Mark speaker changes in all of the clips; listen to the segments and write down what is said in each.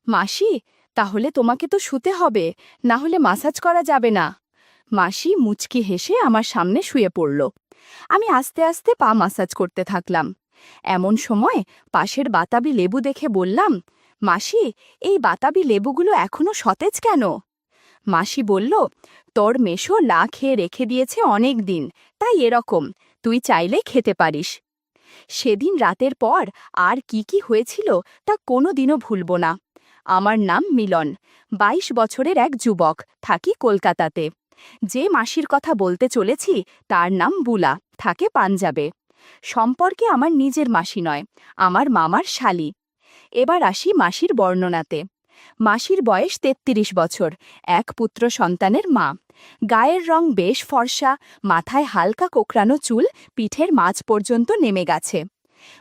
Speaker 1: মাসি, তাহলে তোমাকে তো শুতে হবে, না হলে মাসাজ করা যাবে না। মাসি মুচকি হেসে আমার সামনে শুয়ে পড়ল। আমি আস্তে আস্তে পা মাসাজ করতে থাকলাম। এমন সময় পাশের বাতাবি লেবু দেখে বললাম, মাসি, এই বাতাবি লেবুগুলো এখনো সতেজ কেন? মাসি বলল, তোর মেশো লা খেয়ে রেখে দিয়েছে অনেক দিন, তাই এরকম, তুই চাইলে খেতে পারিস। সেদিন রাতের পর আর কি কি হয়েছিল তা কোনো দিনও ভুলব না। আমার নাম মিলন, ২২ বছরের এক যুবক, থাকি কলকাতাতে। যে মাসির কথা বলতে চলেছি তার নাম বুলা, থাকে পাঞ্জাবে। সম্পর্কে আমার নিজের মাসি নয়, আমার মামার শালি। এবার আসি মাসির বর্ণনাতে। মাসির বয়স ৩৩ বছর, এক পুত্র সন্তানের মা। গায়ের রং বেশ ফর্সা, মাথায় হালকা কোকড়ানো চুল পিঠের মাঝ পর্যন্ত নেমে গেছে।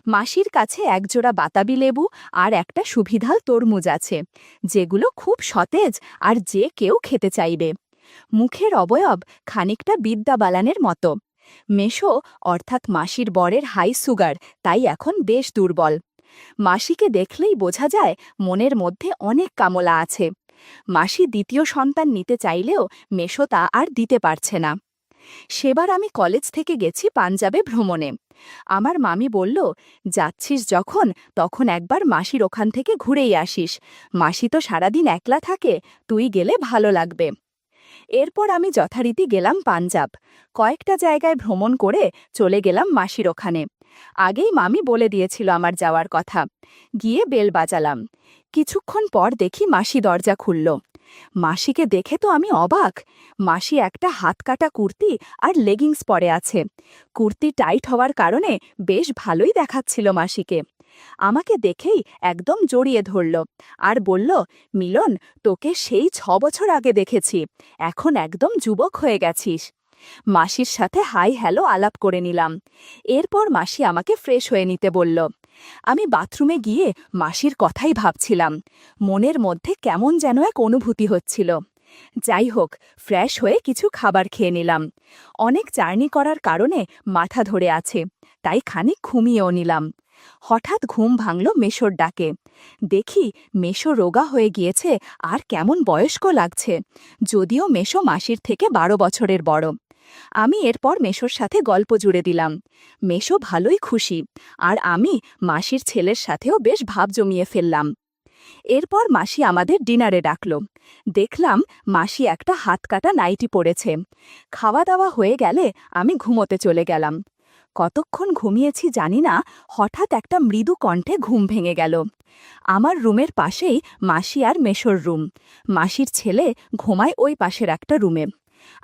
Speaker 1: মাসির কাছে একজোড়া বাতাবি লেবু আর একটা সুবিধাল তরমুজ আছে, যেগুলো খুব সতেজ আর যে কেউ খেতে চাইবে। মুখের অবয়ব খানিকটা বিদ্যা বালানের মতো। মেশো অর্থাৎ মাসির বরের হাই সুগার, তাই এখন বেশ দুর্বল। মাসিকে দেখলেই বোঝা যায় মনের মধ্যে অনেক কামলা আছে। মাসি দ্বিতীয় সন্তান নিতে চাইলেও মেশো তা আর দিতে পারছে না। সেবার আমি কলেজ থেকে গেছি পাঞ্জাবে ভ্রমণে। আমার মামি বলল, যাচ্ছিস যখন তখন একবার মাসির ওখান থেকে ঘুরেই আসিস, মাসি তো সারাদিন একলা থাকে, তুই গেলে ভালো লাগবে। এরপর আমি যথারীতি গেলাম পাঞ্জাব। কয়েকটা জায়গায় ভ্রমণ করে চলে গেলাম মাসির ওখানে। আগেই মামি বলে দিয়েছিল আমার যাওয়ার কথা। গিয়ে বেল বাজালাম। কিছুক্ষণ পর দেখি মাসি দরজা খুলল। মাসিকে দেখে তো আমি অবাক। মাসি একটা হাত কাটা কুর্তি আর লেগিংস পরে আছে। কুর্তি টাইট হওয়ার কারণে বেশ ভালোই দেখাচ্ছিল মাসিকে। আমাকে দেখেই একদম জড়িয়ে ধরল আর বলল, মিলন, তোকে সেই ৬ বছর আগে দেখেছি, এখন একদম যুবক হয়ে গেছিস। মাসির সাথে হাই হ্যালো আলাপ করে নিলাম। এরপর মাসি আমাকে ফ্রেশ হয়ে নিতে বলল। আমি বাথরুমে গিয়ে মাসির কথাই ভাবছিলাম। মনের মধ্যে কেমন যেন এক অনুভূতি হচ্ছিল। যাই হোক, ফ্রেশ হয়ে কিছু খাবার খেয়ে নিলাম। অনেক জার্নি করার কারণে মাথা ধরে আছে, তাই খানিক ঘুমিয়েও নিলাম। হঠাৎ ঘুম ভাঙল মেশোর ডাকে। দেখি মেশো রোগা হয়ে গিয়েছে আর কেমন বয়স্ক লাগছে, যদিও মেশো মাসির থেকে ১২ বছরের বড়। আমি এরপর মেশোর সাথে গল্প জুড়ে দিলাম। মেশো ভালোই খুশি, আর আমি মাসির ছেলের সাথেও বেশ ভাব জমিয়ে ফেললাম। এরপর মাসি আমাদের ডিনারে ডাকল। দেখলাম মাসি একটা হাত কাটা নাইটি পরেছে। খাওয়া দাওয়া হয়ে গেলে আমি ঘুমোতে চলে গেলাম। কতক্ষণ ঘুমিয়েছি জানি না, হঠাৎ একটা মৃদু কণ্ঠে ঘুম ভেঙে গেল। আমার রুমের পাশেই মাসি আর মেশোর রুম। মাসির ছেলে ঘুমায় ওই পাশের একটা রুমে।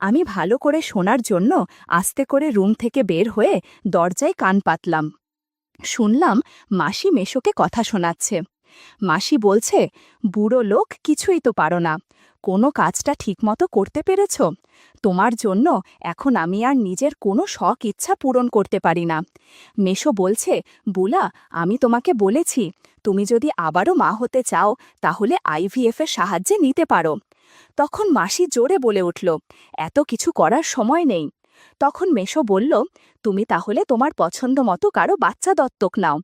Speaker 1: আমি ভালো করে শোনার জন্য আস্তে করে রুম থেকে বের হয়ে দরজায় কান পাতলাম। শুনলাম মাসি মেশোকে কথা শোনাচ্ছে। মাসি বলছে, বুড়ো লোক, কিছুই তো পারো না, কোনো কাজটা ঠিকমতো করতে পেরেছ? তোমার জন্য এখন আমি আর নিজের কোনো শখ ইচ্ছা পূরণ করতে পারি না। মেশো বলছে, বুলা, আমি তোমাকে বলেছি, তুমি যদি আবারও মা হতে চাও তাহলে IVF এর সাহায্যে নিতে পারো। তখন মাসি জোরে বলে উঠল, এত কিছু করার সময় নেই। তখন মেশো বলল, তুমি তাহলে তোমার পছন্দ মতো কারো বাচ্চা দত্তক নাও।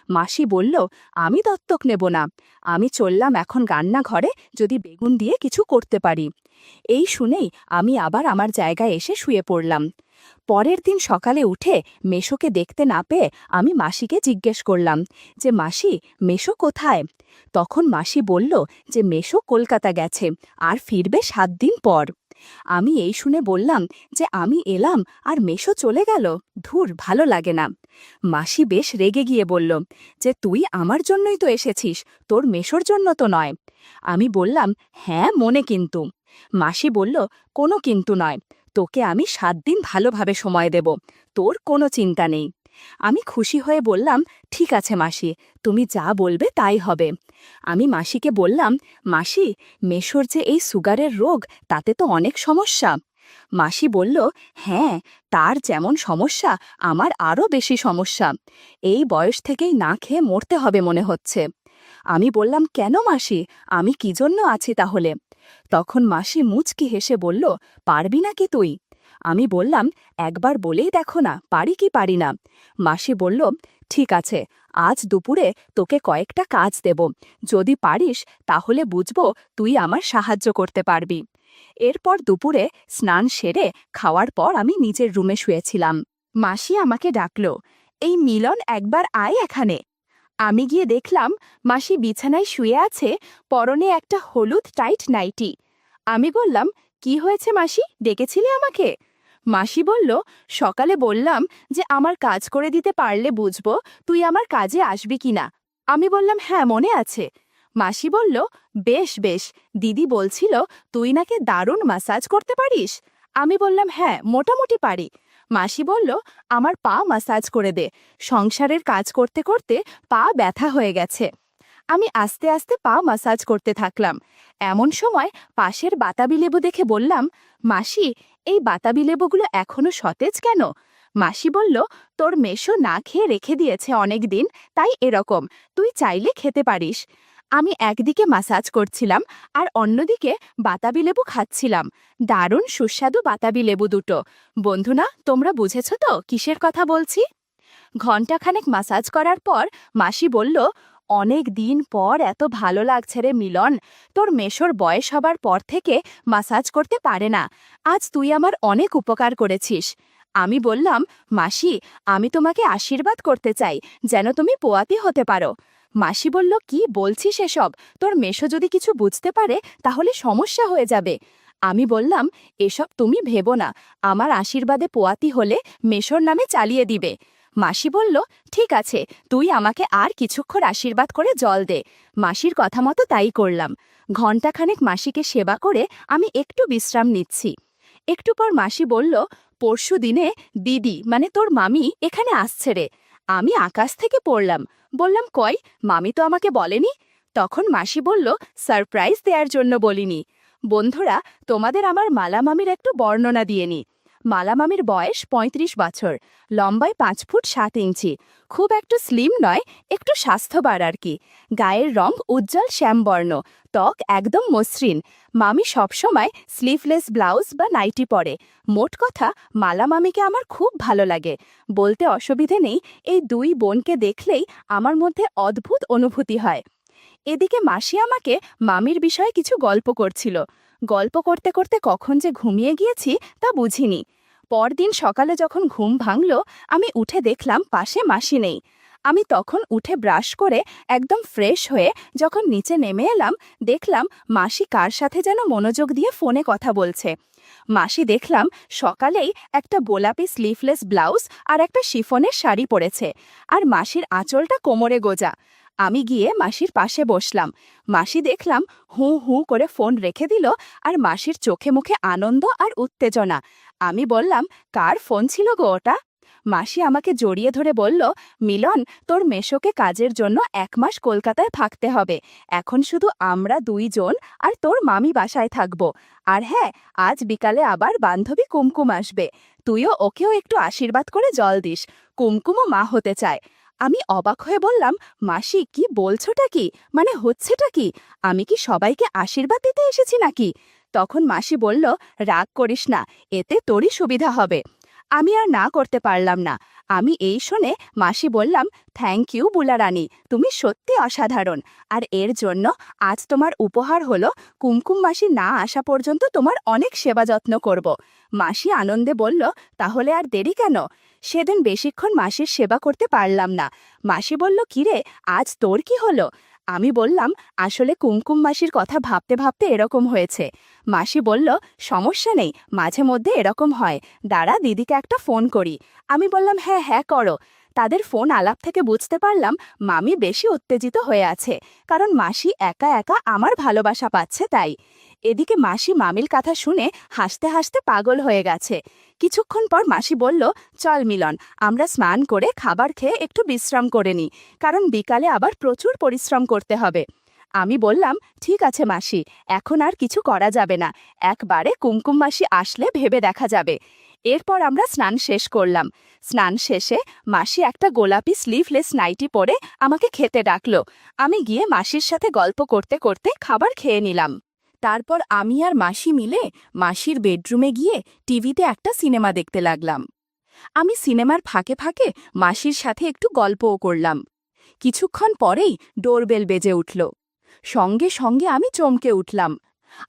Speaker 1: মাসি বলল, আমি দত্তক নেব না, আমি চললাম এখন রান্নাঘরে, যদি বেগুন দিয়ে কিছু করতে পারি। এই শুনেই আমি আবার আমার জায়গায় এসে শুয়ে পড়লাম। পরের দিন সকালে উঠে মেশোকে দেখতে না পেয়ে আমি মাসিকে জিজ্ঞেস করলাম যে, মাসি, মেশো কোথায়? তখন মাসি বলল যে মেশো কলকাতা গেছে আর ফিরবে ৭ দিন পর। আমি এই শুনে বললাম যে আমি এলাম আর মেশো চলে গেল, ধুর, ভালো লাগে না। মাসি বেশ রেগে গিয়ে বলল যে, তুই আমার জন্যই তো এসেছিস, তোর মেশোর জন্য তো নয়। আমি বললাম, হ্যাঁ মনে কিন্তু। মাসি বলল, কোনো কিন্তু নয়, তোকে আমি ৭ দিন ভালোভাবে সময় দেব, তোর কোনো চিন্তা নেই। আমি খুশি হয়ে বললাম, ঠিক আছে মাসি, তুমি যা বলবে তাই হবে। আমি মাসিকে বললাম, মাসি, মেশোর যে এই সুগারের রোগ, তাতে তো অনেক সমস্যা। মাসি বলল, হ্যাঁ, তার যেমন সমস্যা আমার আরও বেশি সমস্যা। এই বয়স থেকেই না খেয়ে মরতে হবে মনে হচ্ছে। আমি বললাম, কেন মাসি, আমি কি জন্য আছি তাহলে? তখন মাসি মুচকি হেসে বলল, পারবি নাকি তুই? আমি বললাম, একবার বলেই দেখো না, পারি কি পারি না। মাসি বলল, ঠিক আছে, আজ দুপুরে তোকে কয়েকটা কাজ দেব, যদি পারিস তাহলে বুঝবো তুই আমার সাহায্য করতে পারবি। এরপর দুপুরে স্নান সেরে খাওয়ার পর আমি নিজের রুমে শুয়েছিলাম। মাসি আমাকে ডাকল, এই মিলন, একবার আয় এখানে। আমি গিয়ে দেখলাম মাসি বিছানায় শুয়ে আছে, পরনে একটা হলুদ টাইট নাইটি। আমি বললাম, কি হয়েছে মাসি, ডেকেছিলে আমাকে? মাসি বলল, সকালে বললাম যে আমার কাজ করে দিতে পারলে বুঝবো তুই আমার কাজে আসবি কিনা। আমি বললাম, হ্যাঁ মনে আছে। মাসি বলল, বেশ বেশ, দিদি বলছিল তুই নাকি দারুণ ম্যাসাজ করতে পারিস। আমি বললাম, হ্যাঁ মোটামুটি পারি। মাসি বলল, আমার পা ম্যাসাজ করে দে, সংসারের কাজ করতে করতে পা ব্যথা হয়ে গেছে। আমি আস্তে আস্তে পা ম্যাসাজ করতে থাকলাম। এমন সময় পাশের বাতাবি লেবু দেখে বললাম, মাসি, এই বাতাবি লেবুগুলো এখনো সতেজ কেন? মাসি বলল, তোর মেশো না খেয়ে রেখে দিয়েছে অনেক দিন, তাই এরকম, তুই চাইলে খেতে পারিস। আমি একদিকে ম্যাসাজ করছিলাম আর অন্যদিকে বাতাবি লেবু খাচ্ছিলাম। দারুণ সুস্বাদু বাতাবি লেবু দুটো। বন্ধুরা, তোমরা বুঝেছ তো কিসের কথা বলছি? ঘণ্টাখানেক ম্যাসাজ করার পর মাসি বলল, অনেক দিন পর এত ভালো লাগছে রে মিলন, তোর মেশোর বয়স হবার পর থেকে ম্যাসাজ করতে পারে না, আজ তুই আমার অনেক উপকার করেছিস। আমি বললাম, মাসি, আমি তোমাকে আশীর্বাদ করতে চাই যেন তুমি পোয়াতি হতে পারো। মাসি বলল, কি বলছিস এসব, তোর মেশো যদি কিছু বুঝতে পারে তাহলে সমস্যা হয়ে যাবে। আমি বললাম, এসব তুমি ভেবো না, আমার আশীর্বাদে পোয়াতি হলে মেশোর নামে চালিয়ে দিবে। মাসি বলল, ঠিক আছে, তুই আমাকে আর কিছুক্ষণ আশীর্বাদ করে জল দে। মাসির কথা মতো তাই করলাম। ঘণ্টাখানেক মাসিকে সেবা করে আমি একটু বিশ্রাম নিচ্ছি। একটু পর মাসি বলল, পরশু দিনে দিদি মানে তোর মামি এখানে আসছে রে। আমি আকাশ থেকে পড়লাম, বললাম, কই, মামি তো আমাকে বলেনি। তখন মাসি বলল, সারপ্রাইজ দেওয়ার জন্য বলিনি। বন্ধুরা, তোমাদের আমার মালা মামির একটু বর্ণনা দিয়ে নি। মালা মামির বয়স ৩৫ বছর, লম্বায় 5 ফুট 7 ইঞ্চি, খুব একটু স্লিম নয়, একটু স্বাস্থ্যবার আর কি। গায়ের রং উজ্জ্বল শ্যামবর্ণ, ত্বক একদম মসৃণ। মামি সবসময় স্লিভলেস ব্লাউজ বা নাইটি পরে। মোট কথা, মালা মামিকে আমার খুব ভালো লাগে, বলতে অসুবিধে নেই। এই দুই বোনকে দেখলেই আমার মধ্যে অদ্ভুত অনুভূতি হয়। এদিকে মাসি আমাকে মামির বিষয়ে কিছু গল্প করছিল। গল্প করতে করতে কখন যে ঘুমিয়ে গিয়েছি তা বুঝিনি। পরদিন সকালে যখন ঘুম ভাঙল, আমি উঠে দেখলাম পাশে মাসি নেই। আমি তখন উঠে ব্রাশ করে একদম ফ্রেশ হয়ে যখন নিচে নেমে এলাম, দেখলাম মাসি কার সাথে যেন মনোযোগ দিয়ে ফোনে কথা বলছে। মাসি দেখলাম সকালেই একটা গোলাপি স্লিভলেস ব্লাউজ আর একটা শিফনের শাড়ি পরেছে, আর মাসির আঁচলটা কোমরে গোজা। আমি গিয়ে মাসির পাশে বসলাম। মাসি দেখলাম হু হু করে ফোন রেখে দিল, আর মাসির চোখে মুখে আনন্দ আর উত্তেজনা। আমি বললাম, কার ফোন ছিল গো ওটা? মাসি আমাকে জড়িয়ে ধরে বলল, মিলন, তোর মেশোকে কাজের জন্য 1 মাস কলকাতায় থাকতে হবে। এখন শুধু আমরা 2 জন আর তোর মামি বাসায় থাকব। আর হ্যাঁ, আজ বিকালে আবার বান্ধবী কুমকুম আসবে, তুইও ওকেও একটু আশীর্বাদ করে জল দিস, কুমকুমও মা হতে চায়। আমি অবাক হয়ে বললাম, মাসি, কি বলছোটা কি, মানে হচ্ছেটা কি? আমি কি সবাইকে আশীর্বাদ দিতে এসেছি নাকি? তখন মাসি বলল, রাগ করিস না, এতে তোরই সুবিধা হবে। আমি আর না করতে পারলাম না। আমি এই শুনে মাসি বললাম, থ্যাংক ইউ বুলা রানী, তুমি সত্যি অসাধারণ। আর এর জন্য আজ তোমার উপহার হলো কুমকুম মাসি না আসা পর্যন্ত তোমার অনেক সেবা যত্ন করব। মাসি আনন্দে বলল, তাহলে আর দেরি কেন? সেদিন বেশিক্ষণ মাসির সেবা করতে পারলাম না। মাসি বলল, কিরে, আজ তোর কি হলো? আমি বললাম, আসলে কুমকুম মাসির কথা ভাবতে ভাবতে এরকম হয়েছে। মাসি বলল, সমস্যা নেই, মাঝে মধ্যে এরকম হয়, দাঁড়া দিদিকে একটা ফোন করি। আমি বললাম, হ্যাঁ হ্যাঁ করো। তাদের ফোন আলাপ থেকে বুঝতে পারলাম মামি বেশি উত্তেজিত হয়ে আছে, কারণ মাসি একা একা আমার ভালোবাসা পাচ্ছে তাই। এদিকে মাসি মামির কথা শুনে হাসতে হাসতে পাগল হয়ে গেছে। কিছুক্ষণ পর মাসি বলল, চল মিলন, আমরা স্নান করে খাবার খেয়ে একটু বিশ্রাম করে নিই, কারণ বিকালে আবার প্রচুর পরিশ্রম করতে হবে। আমি বললাম, ঠিক আছে মাসি, এখন আর কিছু করা যাবে না, একবারে কুমকুম মাসি আসলে ভেবে দেখা যাবে। এরপর আমরা স্নান শেষ করলাম। স্নান শেষে মাসি একটা গোলাপি স্লিভলেস নাইটি পরে আমাকে খেতে ডাকলো। আমি গিয়ে মাসির সাথে গল্প করতে করতে খাবার খেয়ে নিলাম। তারপর আমি আর মাসি মিলে মাসির বেডরুমে গিয়ে টিভিতে একটা সিনেমা দেখতে লাগলাম। আমি সিনেমার ফাঁকে ফাঁকে মাসির সাথে একটু গল্পও করলাম। কিছুক্ষণ পরেই ডোরবেল বেজে উঠল। সঙ্গে সঙ্গে আমি চমকে উঠলাম,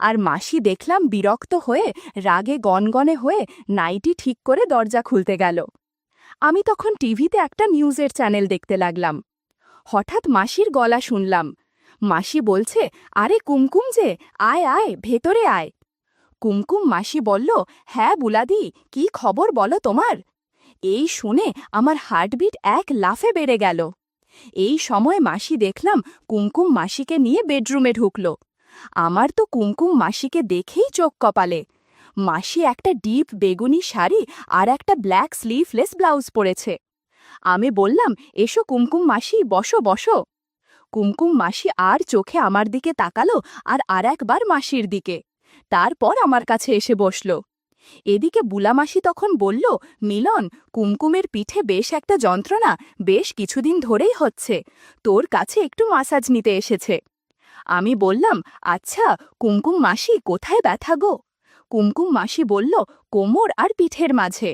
Speaker 1: আর মাসি দেখলাম বিরক্ত হয়ে রাগে গনগনে হয়ে নাইটি ঠিক করে দরজা খুলতে গেল। আমি তখন টিভিতে একটা নিউজের চ্যানেল দেখতে লাগলাম। হঠাৎ মাসির গলা শুনলাম। মাসি বলছে, আরে কুমকুম যে, আয় আয়, ভেতরে আয়। কুমকুম মাসি বলল, হ্যাঁ বুলাদি, কি খবর বলো তোমার? এই শুনে আমার হার্টবিট এক লাফে বেড়ে গেল। এই সময় মাসি দেখলাম কুমকুম মাসিকে নিয়ে বেডরুমে ঢুকল। আমার তো কুমকুম মাসিকে দেখেই চোখ কপালে। মাসি একটা ডিপ বেগুনি শাড়ি আর একটা ব্ল্যাক স্লিভলেস ব্লাউজ পরেছে। আমি বললাম, এসো কুমকুম মাসি, বসো বসো। কুমকুম মাসি আর চোখে আমার দিকে তাকালো আর একবার মাসির দিকে, তারপর আমার কাছে এসে বসল। এদিকে বুলামাসি তখন বলল, মিলন, কুমকুমের পিঠে বেশ একটা যন্ত্রণা বেশ কিছুদিন ধরেই হচ্ছে, তোর কাছে একটু মাসাজ নিতে এসেছে। আমি বললাম, আচ্ছা কুমকুম মাসি, কোথায় ব্যথা গো? কুমকুম মাসি বলল, কোমর আর পিঠের মাঝে।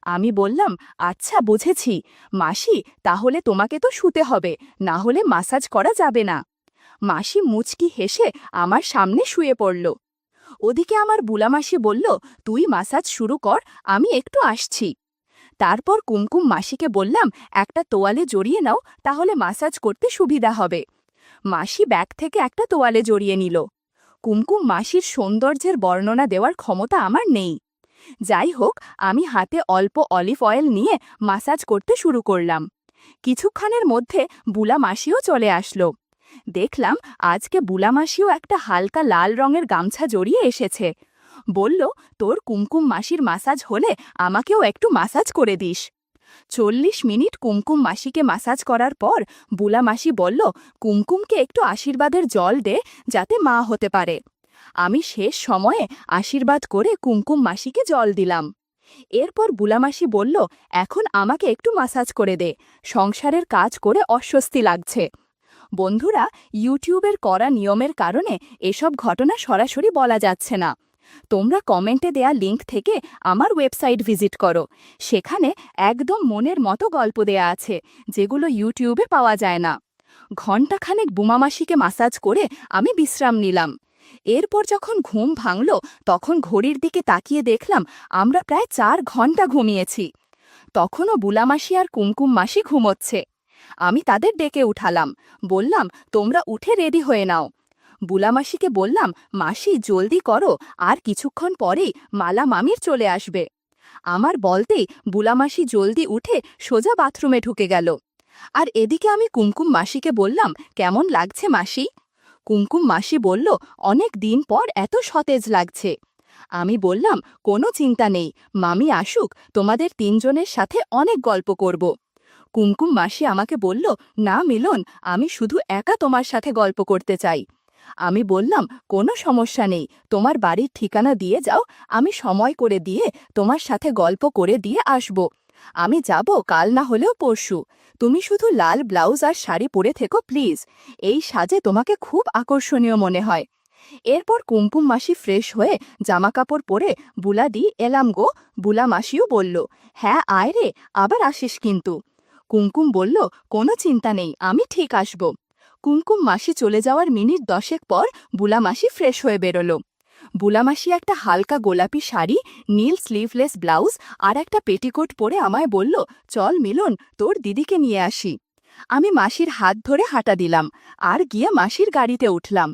Speaker 1: আমি বললাম, আচ্ছা বুঝেছি মাসি, তাহলে তোমাকে তো শুতে হবে, না হলে মাসাজ করা যাবে না। মাসি মুচকি হেসে আমার সামনে শুয়ে পড়ল। ওদিকে আমার বুলামাসি বলল, তুই মাসাজ শুরু কর, আমি একটু আসছি। তারপর কুমকুম মাসিকে বললাম, একটা তোয়ালে জড়িয়ে নাও, তাহলে মাসাজ করতে সুবিধা হবে। মাসি ব্যাগ থেকে একটা তোয়ালে জড়িয়ে নিল। কুমকুম মাসির সৌন্দর্যের বর্ণনা দেওয়ার ক্ষমতা আমার নেই। যাই হোক, আমি হাতে অল্প অলিভ অয়েল নিয়ে মাসাজ করতে শুরু করলাম। কিছুক্ষণের মধ্যে বুলা মাসিও চলে আসলো। দেখলাম আজকে বুলা মাসিও একটা হালকা লাল রঙের গামছা জড়িয়ে এসেছে। বলল, তোর কুমকুম মাসির মাসাজ হলে আমাকেও একটু মাসাজ করে দিস। 40 মিনিট কুমকুম মাসিকে মাসাজ করার পর বুলা মাসি বলল, কুমকুমকে একটু আশীর্বাদের জল দে, যাতে মা হতে পারে। আমি শেষ সময়ে আশীর্বাদ করে কুমকুম মাসিকে জল দিলাম। এরপর বুলামাসি বলল, এখন আমাকে একটু মাসাজ করে দে, সংসারের কাজ করে অস্বস্তি লাগছে। বন্ধুরা, ইউটিউবের করা নিয়মের কারণে এসব ঘটনা সরাসরি বলা যাচ্ছে না। তোমরা কমেন্টে দেয়া লিঙ্ক থেকে আমার ওয়েবসাইট ভিজিট করো, সেখানে একদম মনের মতো গল্প দেয়া আছে, যেগুলো ইউটিউবে পাওয়া যায় না। ঘণ্টাখানেক বুমামাসিকে মাসাজ করে আমি বিশ্রাম নিলাম। এরপর যখন ঘুম ভাঙল, তখন ঘড়ির দিকে তাকিয়ে দেখলাম আমরা প্রায় 4 ঘন্টা ঘুমিয়েছি। তখনও বুলামাসি আর কুমকুম মাসি ঘুমোচ্ছে। আমি তাদের ডেকে উঠালাম, বললাম, তোমরা উঠে রেডি হয়ে নাও। বুলামাসিকে বললাম, মাসি জলদি করো, আর কিছুক্ষণ পরেই মালা মামির চলে আসবে। আমার বলতেই বুলামাসি জলদি উঠে সোজা বাথরুমে ঢুকে গেল। আর এদিকে আমি কুমকুম মাসিকে বললাম, কেমন লাগছে মাসি? কুমকুম মাসি বলল, অনেক দিন পর এত সতেজ লাগছে। আমি বললাম, কোনো চিন্তা নেই, মামি আসুক, তোমাদের 3 জনের সাথে অনেক গল্প করব। কুমকুম মাসি আমাকে বলল, না মিলন, আমি শুধু একা তোমার সাথে গল্প করতে চাই। আমি বললাম, কোনো সমস্যা নেই, তোমার বাড়ির ঠিকানা দিয়ে যাও, আমি সময় করে দিয়ে তোমার সাথে গল্প করে দিয়ে আসব। আমি যাব কাল না হলেও পরশু। তুমি শুধু লাল ব্লাউজ আর শাড়ি পরে থেকো প্লিজ, এই সাজে তোমাকে খুব আকর্ষণীয় মনে হয়। এরপর কুমকুম মাসি ফ্রেশ হয়ে জামাকাপড় পরে, বুলাদি এলাম গো। বুলা মাসিও বলল, হ্যাঁ আয় রে, আবার আসিস কিন্তু। কুমকুম বলল, কোনো চিন্তা নেই, আমি ঠিক আসব। কুমকুম মাসি চলে যাওয়ার মিনিট 10 পর বুলা মাসি ফ্রেশ হয়ে বেরোল। বুলামাসি একটা হালকা গোলাপি শাড়ি, নীল স্লিভলেস ব্লাউজ আর একটা পেটিকোট পরে আমায় বলল, চল মিলন, তোর দিদিকে নিয়ে আসি। আমি মাসির হাত ধরে হাঁটা দিলাম আর গিয়ে মাসির গাড়িতে উঠলাম।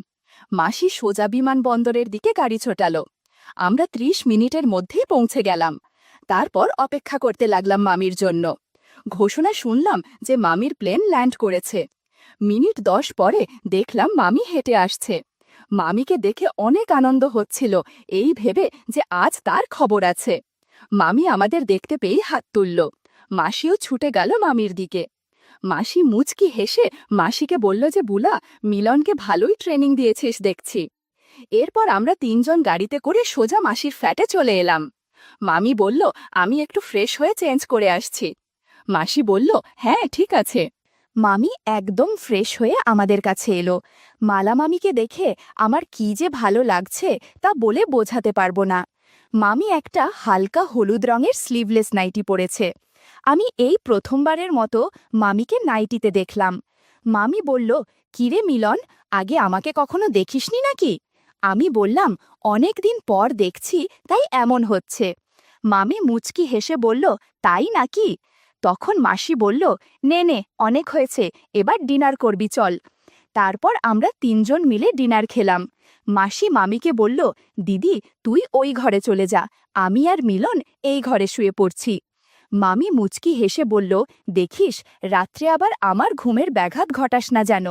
Speaker 1: মাসি সোজা বিমানবন্দরের দিকে গাড়ি ছোটালো। আমরা 30 মিনিটের মধ্যেই পৌঁছে গেলাম। তারপর অপেক্ষা করতে লাগলাম মামির জন্য। ঘোষণা শুনলাম যে মামির প্লেন ল্যান্ড করেছে। মিনিট 10 পরে দেখলাম মামি হেঁটে আসছে। মামিকে দেখে অনেক আনন্দ হচ্ছিল, এই ভেবে যে আজ তার খবর আছে। মামি আমাদের দেখতে পেয়ে হাত তুলল। মাসিও ছুটে গেল মামির দিকে। মাসি মুচকি হেসে মাসিকে বলল যে, বুলা, মিলনকে ভালোই ট্রেনিং দিয়েছিস দেখছি। এরপর আমরা 3 জন গাড়িতে করে সোজা মাসির ফ্ল্যাটে চলে এলাম। মামি বলল, আমি একটু ফ্রেশ হয়ে চেঞ্জ করে আসছি। মাসি বলল, হ্যাঁ ঠিক আছে। মামি একদম ফ্রেশ হয়ে আমাদের কাছে এলো। মালা মামিকে দেখে আমার কি যে ভালো লাগছে তা বলে বোঝাতে পারবো না। মামি একটা হালকা হলুদ রঙের স্লিভলেস নাইটি পরেছে। আমি এই প্রথমবারের মতো মামিকে নাইটিতে দেখলাম। মামি বলল, কিরে মিলন, আগে আমাকে কখনো দেখিসনি নাকি? আমি বললাম, অনেক দিন পর দেখছি, তাই এমন হচ্ছে। মামি মুচকি হেসে বলল, তাই নাকি? তখন মাসি বলল, নে নে, অনেক হয়েছে, এবার ডিনার করবি চল। তারপর আমরা তিনজন মিলে ডিনার খেলাম। মাসি মামিকে বলল, দিদি তুই ওই ঘরে চলে যা, আমি আর মিলন এই ঘরে শুয়ে পড়ছি। মামি মুচকি হেসে বলল, দেখিস রাত্রে আবার আমার ঘুমের ব্যাঘাত ঘটাস না যেন।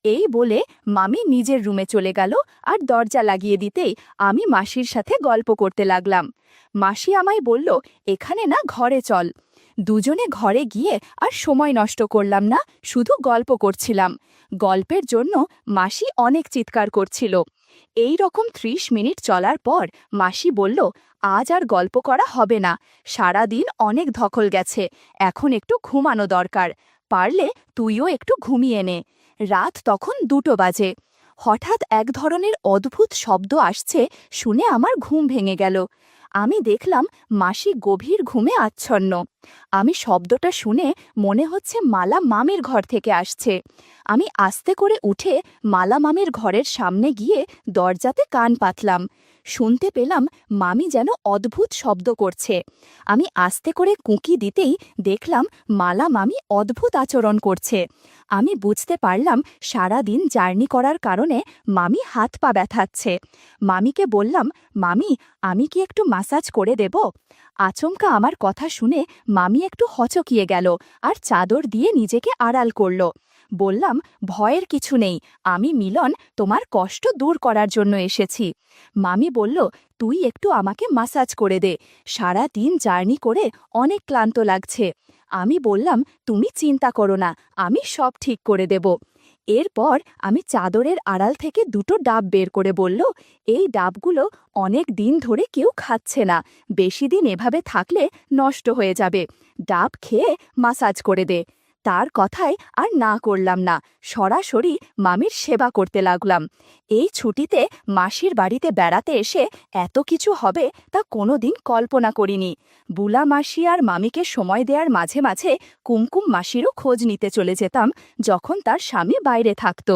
Speaker 1: এই বলে মামি নিজের রুমে চলে গেল আর দরজা লাগিয়ে দিতেই আমি মাসির সাথে গল্প করতে লাগলাম। মাসি আমায় বলল, এখানে না ঘরে চল। দুজনে ঘরে গিয়ে আর সময় নষ্ট করলাম না, শুধু গল্প করছিলাম। গল্পের জন্য মাসি অনেক চিৎকার করছিল। এই রকম ৩০ মিনিট চলার পর মাসি বলল, আজ আর গল্প করা হবে না, সারা দিন অনেক ধকল গেছে, এখন একটু ঘুমানো দরকার, পারলে তুইও একটু ঘুমিয়ে নে। রাত তখন ২টো বাজে। হঠাৎ এক ধরনের অদ্ভুত শব্দ আসছে শুনে আমার ঘুম ভেঙে গেল। আমি দেখলাম মাসি গভীর ঘুমে আচ্ছন্ন। আমি শব্দটা শুনে মনে হচ্ছে মালা মামির ঘর থেকে আসছে। আমি আস্তে করে উঠে মালা মামির ঘরের সামনে গিয়ে দরজাতে কান পাতলাম। শুনতে পেলাম মামি যেন অদ্ভুত শব্দ করছে। আমি আস্তে করে কুঁকি দিতেই দেখলাম মালা মামি অদ্ভুত আচরণ করছে। আমি বুঝতে পারলাম সারা দিন জার্নি করার কারণে মামি হাত পা ব্যথাচ্ছে। মামিকে বললাম, মামি আমি কি একটু মাসাজ করে দেব? আচমকা আমার কথা শুনে মামি একটু হচকিয়ে গেল আর চাদর দিয়ে নিজেকে আড়াল করল। বললাম, ভয়ের কিছু নেই, আমি মিলন তোমার কষ্ট দূর করার জন্য এসেছি। মামি বলল, তুই একটু আমাকে মাসাজ করে দে, সারা দিন জার্নি করে অনেক ক্লান্ত লাগছে। আমি বললাম, তুমি চিন্তা করো না, আমি সব ঠিক করে দেব। এরপর আমি চাদরের আড়াল থেকে ২টো ডাব বের করে বলল, এই ডাবগুলো অনেক দিন ধরে কেউ খাচ্ছে না, বেশি দিন এভাবে থাকলে নষ্ট হয়ে যাবে, ডাব খেয়ে মাসাজ করে দে। তার কথায় আর না করলাম না, সরাসরি মামির সেবা করতে লাগলাম। এই ছুটিতে মাসির বাড়িতে বেড়াতে এসে এত কিছু হবে তা কোনোদিন কল্পনা করিনি। বুলা মাসি আর মামিকে সময় দেওয়ার মাঝে মাঝে কুমকুম মাসিরও খোঁজ নিতে চলে যেতাম যখন তার স্বামী বাইরে থাকত।